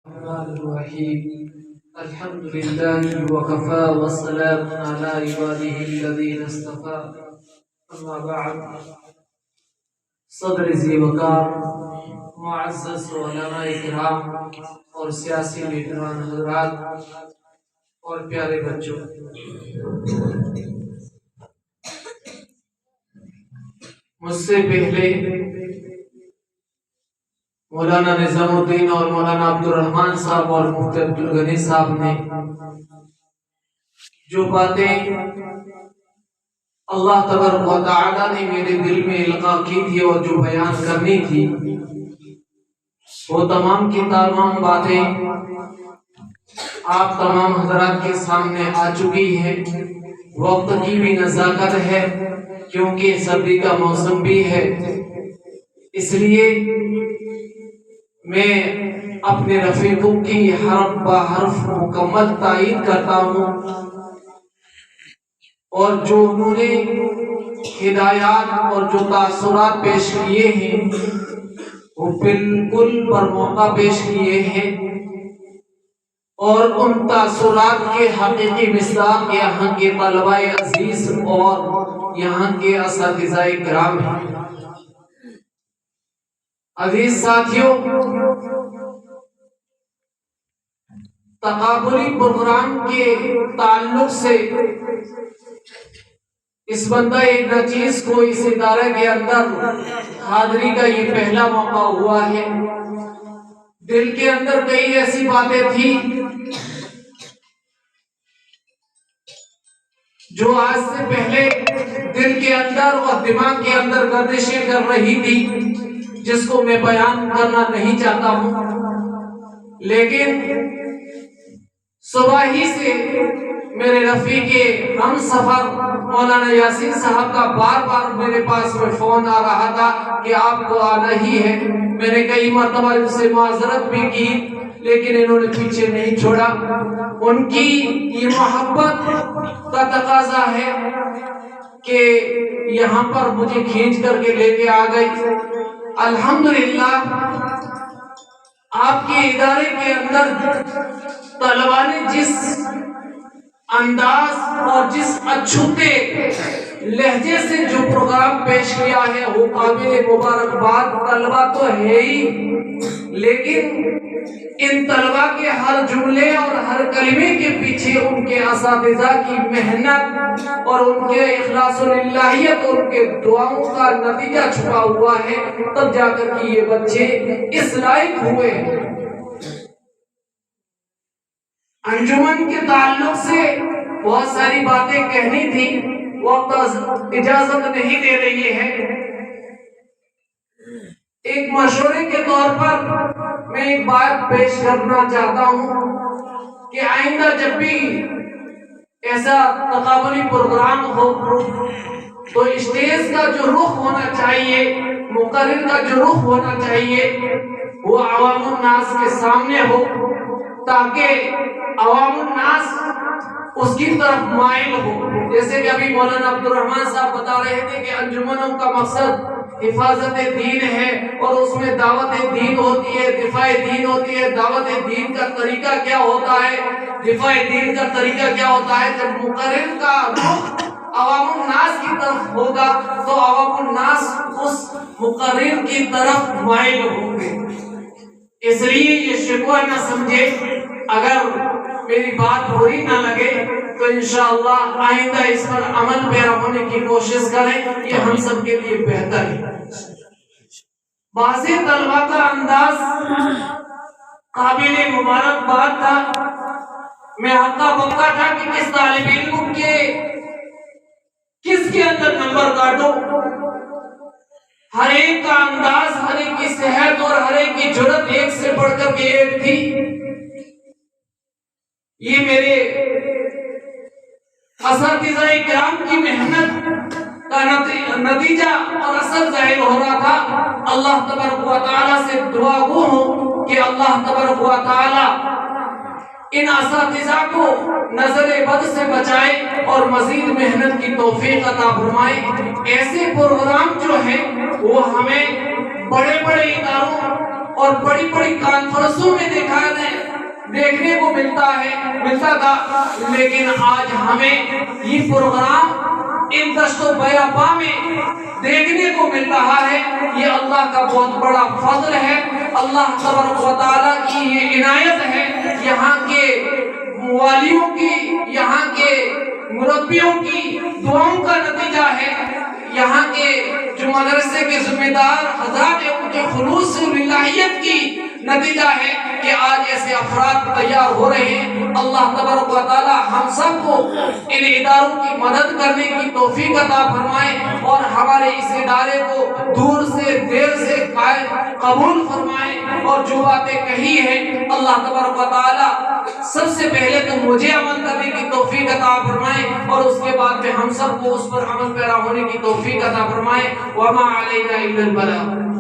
الرحمن الرحيم الحمد لله وكفى والسلام على عباده الذين اصطفى اما بعد صدر ذی وقار معزز علماء کرام اور سیاسی لیڈران حضرات اور پیارے بچوں، مجھ سے پہلے مولانا نظام الدین اور مولانا عبدالرحمن صاحب اور مفتی عبدالغنی صاحب نے جو باتیں اللہ تبارک و تعالی نے میرے دل میں القاء کی تھی اور جو بیان کرنی تھی، وہ تمام کی تمام باتیں آپ تمام حضرات کے سامنے آ چکی ہیں۔ وقت کی بھی نزاکت ہے کیونکہ سردی کا موسم بھی ہے، اس لیے میں اپنے رفیقوں کی حرف با حرف مکمل تائید کرتا ہوں، اور جو انہوں نے ہدایات اور جو تاثرات پیش کیے ہیں وہ بالکل پر موقع پیش کیے ہیں، اور ان تاثرات کے حقیقی مصداق یہاں کے طلبہ عزیز اور یہاں کے اساتذہ کرام ہیں۔ عزیز ساتھیوں، تقابلی پروگرام کے تعلق سے اس بندہ نچیز کو اس ادارے کے اندر حاضری کا یہ پہلا موقع ہوا ہے۔ دل کے اندر کئی ایسی باتیں تھی جو آج سے پہلے دل کے اندر اور دماغ کے اندر گردشیں کر رہی تھی، جس کو میں بیان کرنا نہیں چاہتا ہوں، لیکن صبح ہی سے میرے رفیق ہم سفر مولانا یاسین صاحب کا بار بار میرے پاس میں فون آ رہا تھا کہ آپ کو آنا ہی ہے۔ میں نے کئی مرتبہ ان سے معذرت بھی کی، لیکن انہوں نے پیچھے نہیں چھوڑا۔ ان کی یہ محبت کا تقاضا ہے کہ یہاں پر مجھے کھینچ کر کے لے کے آ گئی۔ الحمدللہ آپ کے ادارے کے اندر طلباء نے جس انداز اور جس اچھوتے لہجے سے جو پروگرام پیش کیا ہے وہ قابل مبارکباد طلباء تو ہے ہی، لیکن ان طلباء کے ہر جملے اور ہر کلمے کے پیچھے ان کے اساتذہ کی محنت اور ان کے اخلاص للہیت اور ان کے دعاؤں کا نتیجہ چھپا ہوا ہے، تب جا کر کے یہ بچے اس لائق ہوئے ہیں۔ انجمن کے تعلق سے بہت ساری باتیں کہنی تھی، وقت اجازت نہیں دے رہی ہے۔ ایک مشورے کے طور پر میں ایک بات پیش کرنا چاہتا ہوں کہ آئندہ جب بھی ایسا تقابلی پروگرام ہو تو اسٹیج کا جو رخ ہونا چاہیے، مقرر کا جو رخ ہونا چاہیے، وہ عوام الناس کے سامنے ہو، تاکہ عوام الناس اس کی طرف مائل ہو۔ جیسے کہ ابھی مولانا عبدالرحمن صاحب بتا رہے تھے کہ انجمنوں کا مقصد حفاظت دین ہے، اور اس میں دعوت دین ہوتی ہے، دفاع دین ہوتی ہے۔ دعوت دین کا طریقہ کیا ہوتا ہے، دفاع دین کا طریقہ کیا ہوتا ہے؟ جب مقرر کا رخ عوام الناس کی طرف ہوگا تو عوام الناس اس مقرر کی طرف مائل ہوں گے۔ اس لیے یہ شکوہ نہ سمجھے، اگر میری بات بری نہ لگے تو انشاءاللہ آئندہ اس پر عمل پیرا ہونے کی کوشش کریں، یہ ہم سب کے لیے بہتر ہے۔ بعض طلباء کا انداز قابل مبارکباد تھا۔ میں ہکا بکا تھا کہ کس طالب علم کے کس کے اندر نمبر کاٹو۔ ہر ایک کا انداز، ہر ایک کی صحت اور ہر ایک کی جرات ایک سے بڑھ کر کے ایک تھی۔ یہ میرے اساتذہ کرام کی محنت کا نتیجہ اور اثر ظاہر ہو رہا تھا۔ اللہ تبارک و تعالی سے دعا گو ہوں کہ اللہ تبارک و تعالی ان اساتذہ کو نظر بد سے بچائے اور مزید محنت کی توفیق عطا فرمائے۔ ایسے پروگرام جو ہیں وہ ہمیں بڑے بڑے اداروں اور بڑی بڑی کانفرنسوں میں دکھا دیں دیکھنے کو ملتا تھا، لیکن آج ہمیں یہ پروگرام ان دشت و بیاباں میں دیکھنے کو مل رہا ہے۔ یہ اللہ کا بہت بڑا فضل ہے، اللہ تبارک و تعالیٰ کی یہ عنایت ہے، یہاں کے والیوں کی، یہاں کے مربیوں کی دعاؤں کا نتیجہ ہے، یہاں کے جو مدرسے کے ذمہ دار حضرات ہیں ان کے خلوص للہیت کی نتیجہ ہے کہ آج ایسے افراد تیار ہو رہے ہیں۔ اللہ تبارک و تعالی ہم سب کو ان اداروں کی مدد کرنے کی توفیق عطا فرمائے اور ہمارے اس ادارے کو دور سے دیر سے قبول فرمائے، اور جو باتیں کہی ہیں اللہ تبارک و تعالی سب سے پہلے تو مجھے عمل کرنے کی توفیق عطا فرمائے اور اس کے بعد میں ہم سب کو اس پر عمل پیرا ہونے کی توفیق عطا فرمائے۔ وما علینا الا البلاغ۔